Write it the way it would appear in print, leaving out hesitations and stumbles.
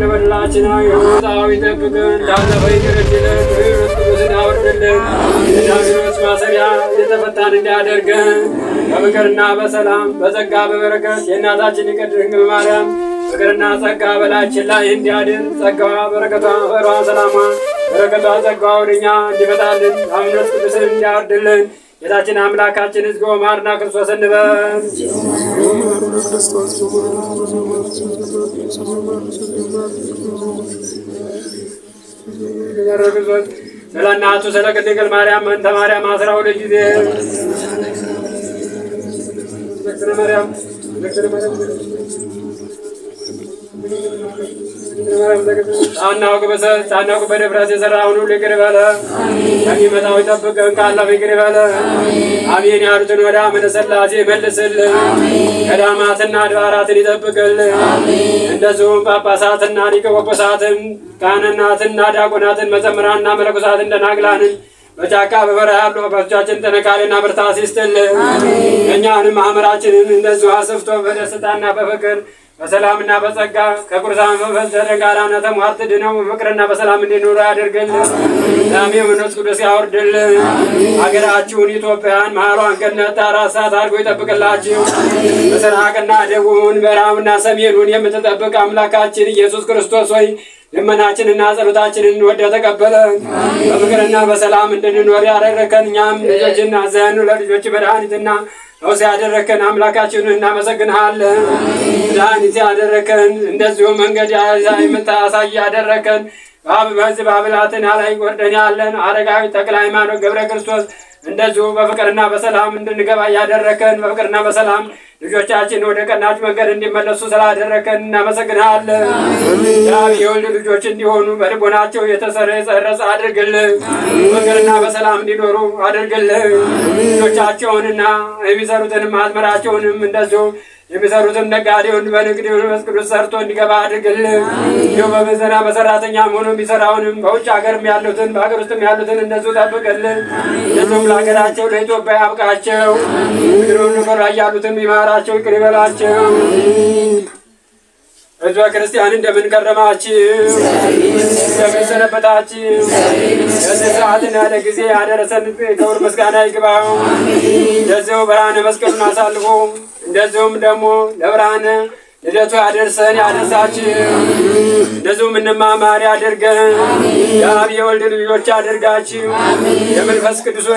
ለበላችን ይሁዳዊ ጠብቀን ታዘበይ ይረድልን ቅዱስን አወርድልን የዳቢሎስ ማሰሪያ የተፈታን እንዲያደርገን በፍቅርና በሰላም በጸጋ በበረከት የእናታችን የቅድስት ድንግል ማርያም ፍቅርና ጸጋ በላችን ላይ እንዲያድር ጸጋዋ በረከቷ ፍቅሯ ሰላሟ በረከቷ ጸጋዋ ወደኛ እንዲመጣልን አምኖት ቅዱስን እንዲያወርድልን ጌታችን አምላካችን ሕዝጎ ማርና ክርስቶስ እንበል። ስለ እናቱ ስለ ቅድስት ድንግል ማርያም እንተ ማርያም 12 ጊዜ ሳናውቅ በድፍረት የሠራውን ሁሉ ይቅር በለን፣ ከሚመጣው ይጠብቀን፣ ካለፈው ይቅር በለን። አሜን ያሉትን ወደ አመነ ሥላሴ መልስልን፣ ገዳማትና አድባራትን ይጠብቅልን። እንደዚሁም ጳጳሳትና ሊቀ ጳጳሳትን ካህናትና ዲያቆናትን መዘምራንና መነኮሳትን ደናግላንን በጫካ በበረሃ ያሉ አባቶቻችን ጥንካሬና ብርታት ይስጥልን። እኛንም ማኅበራችንን እንደዚሁ አስፍቶ በደስታና በፍቅር በሰላምና በጸጋ ከቁርሳን መንፈስ ደረጋራና ተሟርት ድነው በፍቅርና በሰላም እንዲኖሩ ያደርግልን። ዳሜው መንፈስ ቅዱስ ያወርድልን። ሀገራችሁን ኢትዮጵያን መሃሏን ገነት አራት ሰዓት አድርጎ ይጠብቅላችሁ። ምስራቅና ደቡብን ምዕራብና ሰሜኑን የምትጠብቅ አምላካችን ኢየሱስ ክርስቶስ ሆይ ልመናችንና ጸሎታችንን ወደ ተቀበለ በፍቅርና በሰላም እንድንኖር ያደረከን እኛም ልጆችና ዘኑ ለልጆች መድኃኒትና ፈውስ ያደረከን አምላካችንን እናመሰግንሃለን። መድኃኒት ያደረከን እንደዚሁ መንገድ የምታሳይ ያደረከን በዚህ በብላቴና ላይ ወርደን ያለን አረጋዊ ተክለ ሃይማኖት ገብረ ክርስቶስ እንደዚሁ በፍቅርና በሰላም እንድንገባ ያደረከን በፍቅርና በሰላም ልጆቻችን ወደ ቀናች መንገድ እንዲመለሱ ስላደረከን እናመሰግንሃለን። የወልድ ልጆች እንዲሆኑ በልቦናቸው የተሰረጸ አድርግልን። በፍቅርና በሰላም እንዲኖሩ አድርግልን። ልጆቻቸውንና የሚሰሩትንም አዝመራቸውንም እንደዚሁ የሚሰሩትን ነጋዴውን በንግድ መንፈስ ቅዱስ ሰርቶ እንዲገባ አድርግልን። እንዲሁ በመዘና በሰራተኛም ሆኖ የሚሰራውንም በውጭ ሀገርም ያሉትን በሀገር ውስጥም ያሉትን እንደዚሁ ጠብቅልን። እንደዚሁም ለሀገራቸው ለኢትዮጵያ ያብቃቸው። ምድሩን ላይ ያሉትን ይማራቸው፣ ይቅር ይበላቸው። ሕዝበ ክርስቲያን እንደምን ከረማችሁ? እንደምን ሰነበታችሁ? ለዚህ ሰዓትና ለጊዜ ያደረሰን ክብር ምስጋና ይግባው። እንደዚሁ ብርሃነ መስቀሉን አሳልፎ እንደዚሁም ደግሞ ለብርሃነ ልደቱ ያደርሰን ያደርሳችሁ። እንደዚሁም እንማማር ያድርገን። የአብ የወልድ ልጆች ያድርጋችሁ። የመንፈስ ቅዱስ